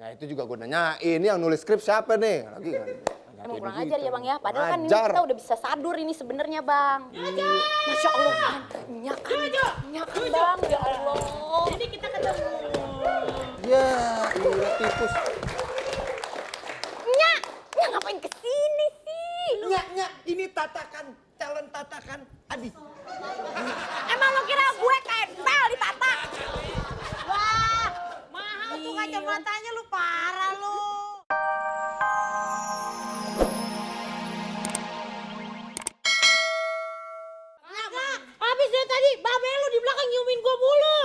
Nah itu juga gue nanyain, ini yang nulis skrip siapa nih? Lagi kan. Emang kurang ajar ya bang ya, padahal kan ini kita udah bisa sadur ini sebenarnya bang. Masya Allah kan, nyakan bang, ya Allah. Jadi kita ketemu. Ya, iya tikus. Nyak ngapain kesini sih? Nyak, ini tatakan, calon tatakan Adi. Emang lo kira gue kempel di tata? Wah, mahal tuh kacamatanya lu, parah lu. Habis dari tadi, babe lu di belakang nyiumin gua mulu.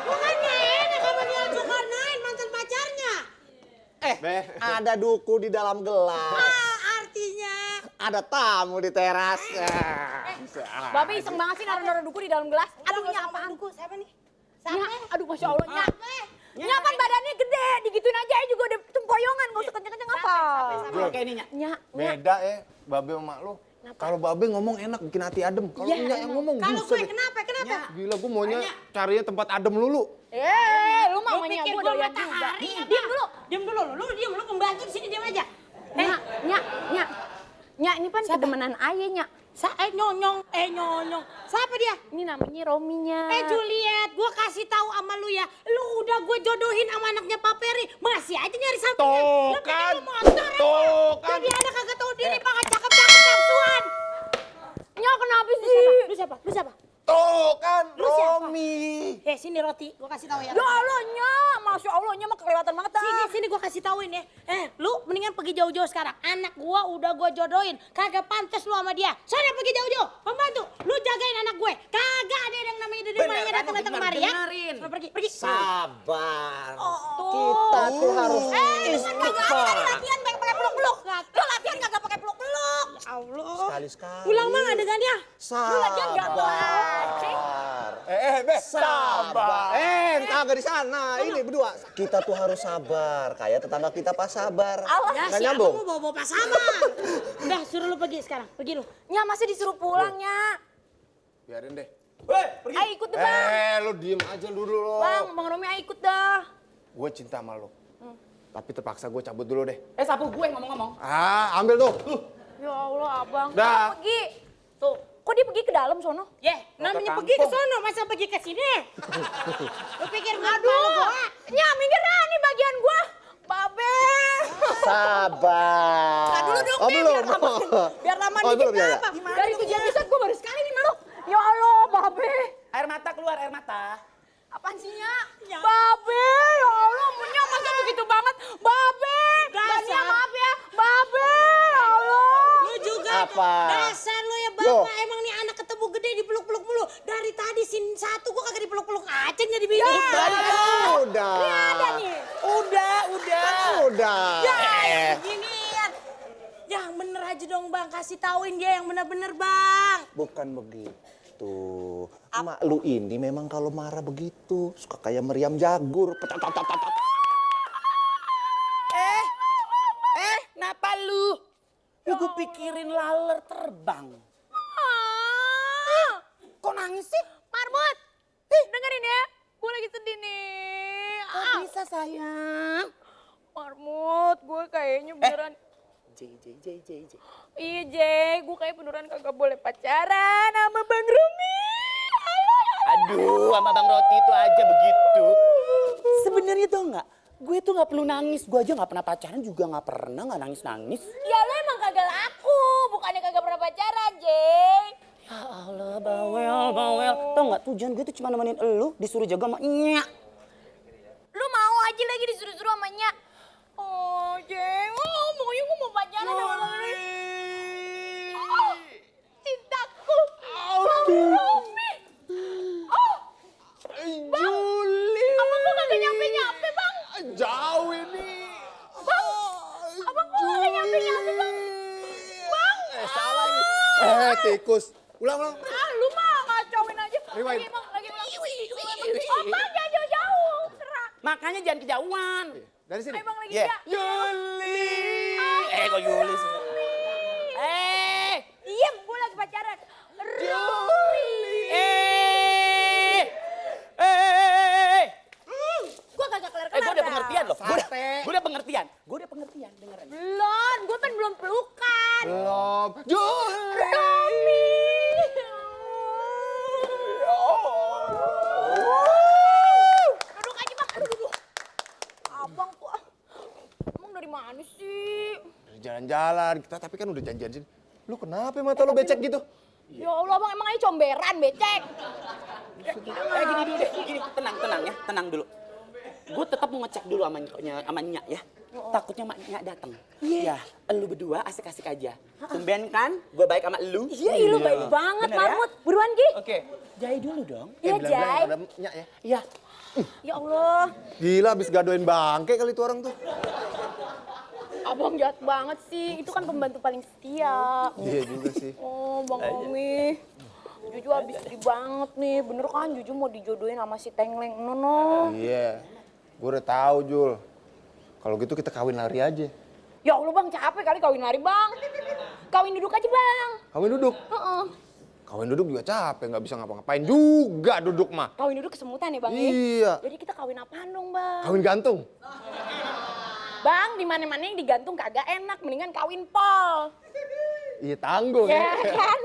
Bukannya enak sama dia Zulkarnain, mantan pacarnya. Ada duku di dalam gelas. Artinya. Ada tamu di teras. Babe iseng banget sih naruh-naruh duku di dalam gelas. Aduh nyak apaan? Duku, siapa nih? Nyak, aduh Masya Allah nyak. Nyak kan badannya gede, digituin aja juga udah tempoyongan, gak usah kenceng-kenceng apa. Oke ini Nyak. Nyak. Beda ya, babe sama lu. Kalau babe ngomong enak, bikin hati adem. Kalau Nyak yang ngomong, Kalau buset. gue kenapa? Gila, gue maunya carinya tempat adem lulu. Lu mau Lu nyak pikir gue gua udah lihat juga. matahari apa? Diam dulu. Diam lu pembantu di sini diam aja. Nyak ini kan kedemenan ayah nyak. Nyonyong. Siapa dia? Ini namanya Rominya. Juliet, gua kasih tahu sama lu ya. Lu udah gue jodohin sama anaknya Pak Peri. Masih aja nyari sampingan. Tuh Lu kan. lu motor apa? Tuh kan. Jadi anak kagak tahu diri, Pak cakep-cakep nafsuan. Nyak kenapa sih? Lu siapa? Tuh kan, Lu siapa? Romi. Sini roti, gua kasih tahu ya. Ya Allah nyak, Masya Allah nyak mah kelewatan banget dah. Sini gua kasih tauin ya. Lu mendingan pergi jauh-jauh sekarang. Anak gua udah gua jodohin. Kagak pantas lu sama dia. Sana pergi jauh-jauh. Pembantu, lu jagain anak gue. Kagak ada yang namanya Dede Maria datang-datang kemari ya. Sana pergi. Sabar. Kita tuh harus istighfar. Latihan pakai peluk-peluk. Lu latihan kagak pakai peluk-peluk. Ya Allah. Sekali-sekali. Ulang mang adegannya. Sabar. Sabar. Kagak di sana. Ini berdua. Kita tuh harus sabar. Kayak tetangga kita pas sabar. Ya Nggak siapa nyambung. mau bawa pas sama. Udah suruh lu pergi sekarang. Pergi lu. Nyak masih disuruh pulang nyak. Biarin deh. Ayo ikut deh bang. Lu diem aja dulu lo. Bang Romi ayo ikut dah. Gue cinta sama lu. Tapi terpaksa gue cabut dulu deh. Sapu gue ngomong-ngomong. Ambil tuh. Ya Allah abang. Dah. Pergi. Tuh, kok dia pergi ke dalam sono? Namanya pergi ke sono, masa pergi ke sini? Lu pikir gua? Nyak minggir dah, nih bagian gua. Babe. Sabar. Nah, dulu dong, Oh, Beb, belum. biar lama Oh, dikit belum, ya, ya. apa? Dari 7 episode gua baru sekali nih malu. Ya Allah, Babe. Air mata keluar, air mata. Apaan sih, Nyak? Babe, ya Allah, Nyak masa begitu banget? Babe. Bania maaf ya. Babe, ya Allah. Lu juga Apa? dasar lu ya bapak, emang nih anak ketemu gede dipeluk-peluk mulu. Dari tadi sin satu gua kagak dipeluk-peluk aceng jadi bingung. Udah. Ini ada nih. Udah. Ginian. Yang bener aja dong bang, kasih tauin dia yang bener-bener bang. Bukan begitu. Mak lu ini memang kalau marah begitu. Suka kayak meriam jagur. Kenapa lu? Gue pikirin laler terbang. Kok nangis sih? Marmut. Dengerin ya. Gue lagi sedih nih. Kok bisa sayang? Marmut, gue kayaknya beneran. J. Iya, Jay. Gue kayak beneran kagak boleh pacaran sama Bang Romi. Aduh, sama Bang Roti itu aja begitu. Sebenarnya tau nggak? Gue tuh nggak perlu nangis. Gue aja nggak pernah pacaran juga nggak pernah nggak nangis. Ya lo emang kagak laku. Bukannya kagak pernah pacaran, Jay. Ya Allah, bawel. Tau nggak tujuan gue tuh cuma nemenin elu disuruh jaga sama Nyak. Lu mau aja lagi disuruh-suruh sama Nyak. Oh, Jay. Oh, pokoknya gue mau pacaran sama Bang Romi. Oh, cintaku. Bang Romi. Oh, Juli. abang gue kagak nyampe-nyampe, Bang. Jauh ini. Bang, abang gue kagak nyampe-nyampe, Bang. Bang. Salah ini. Tikus. Ulang. Lu mah ngacauin aja. Rewind. Lagi ulang. Oh, Bang, jangan jauh-jauh. Serak. Makanya jangan kejauhan. Dari sini. Ayo, Bang, lagi Iya. ya. Juli. Kok Yuli sih? Diem, gue lagi pacaran. Eh. Gue kagak kelar-kelar. Gue udah pengertian loh. Duduk aja bang, aduh duduk. Abang kok, emang dari mana sih? Dari jalan-jalan, kita tapi kan udah janjian sini. Lu kenapa mata lu becek gitu? Ya Allah bang, emang aja comberan becek. Gini dulu deh, gini. Tenang ya, tenang dulu. Gue tetap mau ngecek dulu sama Nyak ya. Takutnya Nyak datang. Ya, lu berdua asik-asik aja. Tumben kan, gue baik sama lu. Iya, lu baik banget, Bener ya? Mahmud. Buruan Gi. Oke, Jai dulu dong. Iya, Bilang-bilang Jai. ada Nyak ya. Iya. Ya Allah. Gila, abis gadoin bangke kali itu orang tuh. Abang jahat banget sih, itu kan pembantu paling setia. Iya juga sih. Oh, Bang Omi. Juju habis sedih banget nih, bener kan Juju mau dijodohin sama si Tengleng, no. Iya, gue udah tahu Jul. Kalau gitu kita kawin lari aja. Ya Allah bang, capek kali kawin lari bang. Kawin duduk aja bang. Kawin duduk? Heeh. Kawin duduk juga capek, nggak bisa ngapa-ngapain juga duduk mah. Kawin duduk kesemutan ya bang? Iya. Jadi kita kawin apaan dong bang? Kawin gantung? Bang, di mana-mana yang digantung kagak enak, mendingan kawin pol. Iya tanggung Ya ya. kan?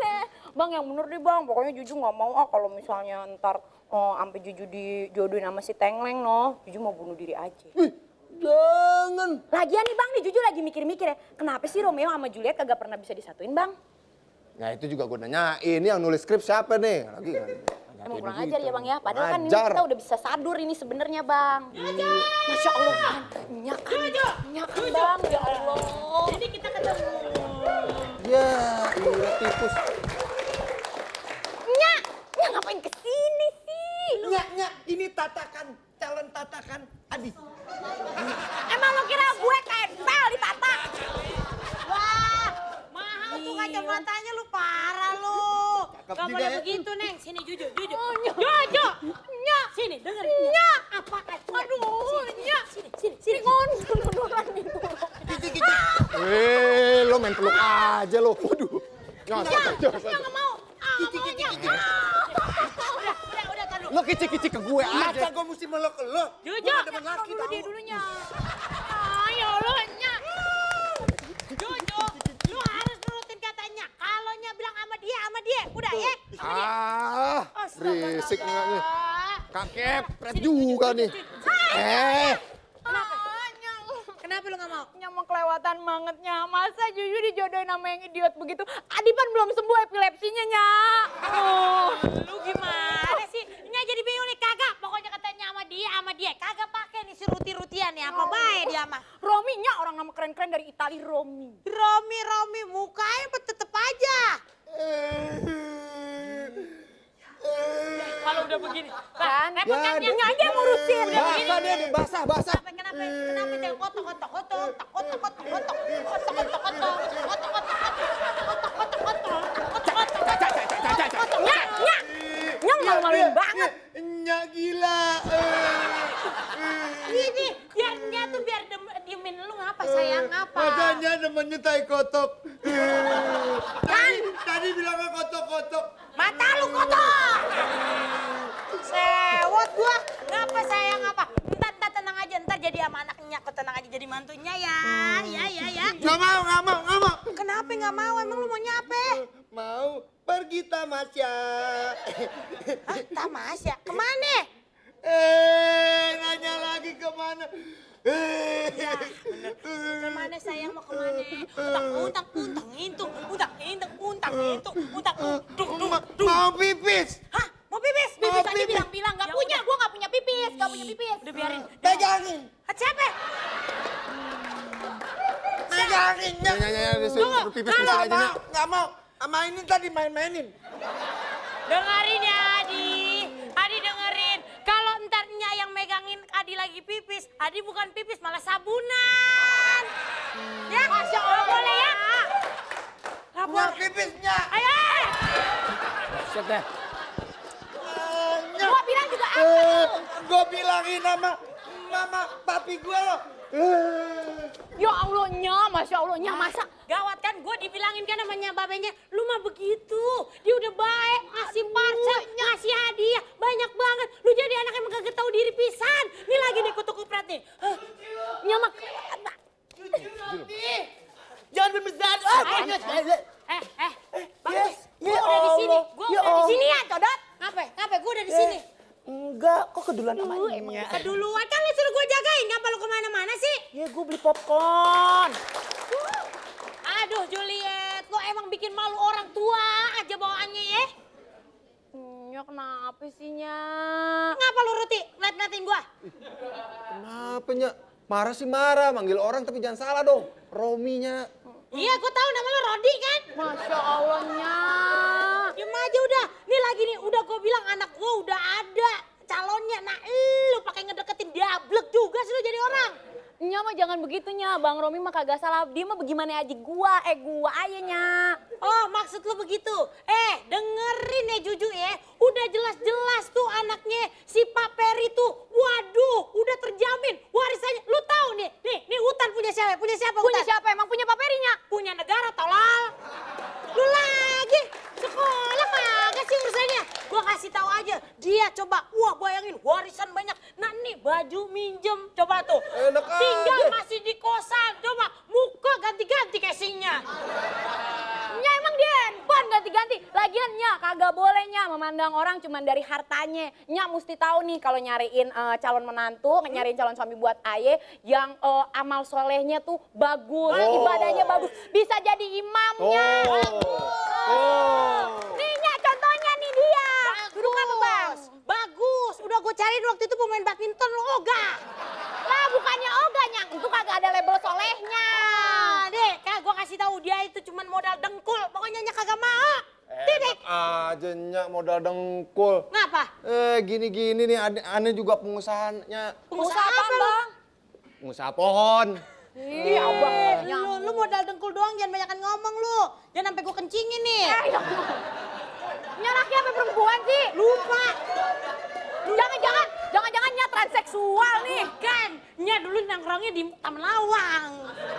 Bang yang bener deh bang, pokoknya Juju nggak mau kalau misalnya ntar sampai Juju dijodohin sama si Tengleng no, Juju mau bunuh diri aja. Wih, jangan. Lagian nih bang, nih Juju lagi mikir-mikir ya, kenapa sih Romeo sama Juliet kagak pernah bisa disatuin bang? Nah itu juga gue nanyain, yang nulis skrip siapa nih? Lagi kan. Emang kurang ajar ya bang ya, padahal kan ini Ajar. kita udah bisa sadur ini sebenarnya bang. Masya Allah kan, nyak kan bang, ya Allah. Jadi kita ketemu. Ya, iya tipus. Nyak ngapain kesini sih? Nya, ini tatakan, calon tatakan Adi. Emang lo kira gue tempel di tata? Wah, mahal tuh kacamatanya lu, parah lu. Gak boleh begitu, Neng. Sini, Juju. Juju. Nyak, Sini, denger. Nyak. Apa kan? Aduh, Nyak. Sini. Ngondoran gitu. Lo main peluk aja lo. Waduh. Nyak nggak mau. Udah, taruh. Lo kicik-kicik ke gue aja. Masa gue mesti meluk ke lo? Juju. Dulu dia dulunya. Ya Allah, Nyak. Juju, lu harus nurutin katanya. Kalau Nya bilang sama dia. Udah ya. Berisik nih. Kakek, pret juga nih. Kenapa lu gak mau? Nyak mau kelewatan banget, Nyak. Masa Juju dijodohin sama yang idiot begitu? Adipan belum sembuh epilepsinya, Nyak. Lu gimana sih? Nya jadi bingung nih, kagak. Pokoknya katanya sama dia. Kagak pakai nih si ruti-rutian nih. Apa baik dia mah? Romi, Nyak, orang nama keren-keren dari Itali, Romi. Romi, mukanya tetep aja. Kalau udah begini, Kan? repot kan Ya, Nyak aja yang ngurusin. Basah dia, basah. Kenapa dia kotok. Nyak malu-maluin banget. Nya gila. Ini biar Nya tuh diemin lu ngapa sayang ngapa? Makanya namanya tai kotok. Tadi bilangnya kotok-kotok. Mata lu kotor. Sewot gua. Ngapa sayang ngapa? Ntar tenang aja, ntar jadi sama anaknya. Kok tenang aja jadi mantunya ya. Ya. Nggak mau. Kenapa nggak mau? Emang lu mau nyape? Mau pergi tamasya. Hah? Tamasya? Kemana? Nanya lagi kemana? Ya, bener. Kemana sayang mau kemana? Untang itu. Mau pipis. Hah? Mau pipis? Pipis aja pipis. bilang-bilang. Gak punya, gue gak punya pipis. Udah biarin. Pegangin. Siapa? Pegangin. Nya. Suruh pipis aja nih. Nggak mau. Sama ini tadi main-mainin. Dengerin ya Adi dengerin. Kalau ntar Nya yang megangin Adi lagi pipis, Adi bukan pipis malah sabunan. Ya, Masya Allah boleh ya. Nggak pipisnya. Ayo. Set deh. Gue bilang juga Gue bilangin sama mama papi gue lo. ya Allah, Nyak. Masya Allah, Nyak. Masa Gawat kan, gue dibilangin kan namanya babenya, lu mah begitu. Dia udah baik, ngasih parcel, ngasih hadiah, banyak banget. Lu jadi anak yang kagak tahu diri pisan. Nih lagi nih kutu kupret nih. Nyak mah Jangan berbesar. Bagus. Gue udah di sini. Gue udah di sini ya, Codot. Ngapain? Gue udah di sini. kok keduluan amanya? Keduluan kan lu suruh gue jagain, ngapa lu kemana-mana sih? Ya gue beli popcorn. Aduh Juliet, lo emang bikin malu orang tua aja bawaannya ya? Nya kenapa sih, Nya? Ngapa lu Ruti ngeliat-ngeliatin gua? Kenapa, Nyak? Marah sih marah, manggil orang tapi jangan salah dong. Rominya. Iya, gua tahu nama lo Rodi kan? Masya Allah, Nya. Diem aja udah. Nih lagi nih, udah gua bilang anak gua udah ada calonnya. Nah, lu pakai ngedeketin diablek juga sih lu jadi orang. Nya mah jangan begitu, Nya. Bang Romi mah kagak salah. Dia mah bagaimana aja gua aja, Nya. Oh, maksud lu begitu. Dengerin ya Juju ya. Udah jelas-jelas tuh anaknya si Pak Peri tuh. Waduh, udah terjamin warisannya. Lu tahu nih hutan punya siapa? Punya siapa Punya hutan? siapa? Emang punya Pak Perinya? Punya negara, tolol. Lu lagi sekolah kagak sih urusannya? Gua kasih tahu aja, dia coba, wah bayangin warisan banyak. Nah nih baju minjem, coba tuh. Enak Tinggal aja. masih di kosan, coba muka ganti-ganti casingnya. Nya emang dia handphone ganti-ganti. Lagian Nya kagak boleh Nya memandang orang cuman dari hartanya. Nya mesti tahu nih kalau nyariin calon menantu, nyariin calon suami buat aye yang amal solehnya tuh bagus, ibadahnya bagus. Bisa jadi imamnya. Nih Nya contohnya nih dia. Duduk apa Bang? Bagus, udah gue cariin waktu itu pemain badminton lo ogah. Lah bukannya ogah Nya, itu kagak ada label solehnya. Dek, gue kasih tahu dia itu cuman modal dengkul, pokoknya Nya kagak mau. Tidik. Aja, Nyak, modal dengkul. Ngapa? Gini-gini nih, aneh juga pengusahanya. Pengusaha apa Bang? Pengusaha pohon. Iya Abang. Lu modal dengkul doang, jangan banyakan ngomong lu. Jangan sampai gue kencingin nih. Nya laki apa perempuan sih? Lupa. Jangan-jangan Nya transseksual nih. Kan, Nya dulu nongkrongnya di Taman Lawang.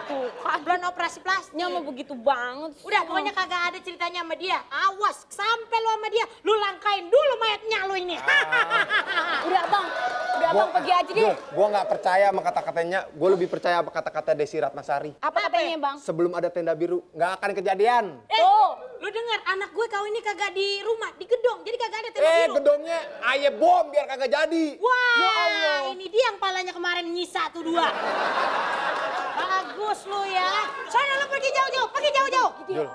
Tuh kan. Belum operasi plastik. Nya mah begitu banget sih. Udah, pokoknya kagak ada ceritanya sama dia. Awas, sampai lu sama dia, lu langkain dulu mayatnya lu ini. Udah Abang pergi aja deh. Gue nggak percaya sama kata-katanya. Gue lebih percaya sama kata-kata Desi Ratnasari. Apa katanya Bang? Sebelum ada tenda biru, nggak akan kejadian. Tuh, lu denger, anak gue kawin ini kagak di rumah, di gedung. Jadi kagak ada tenda biru. Gedongnya aye bom biar kagak jadi. Wah, Ya Allah. ini dia yang palanya kemarin nyisa tuh 2. Bagus lu ya. Sana lu pergi jauh-jauh, pergi jauh-jauh. Jul,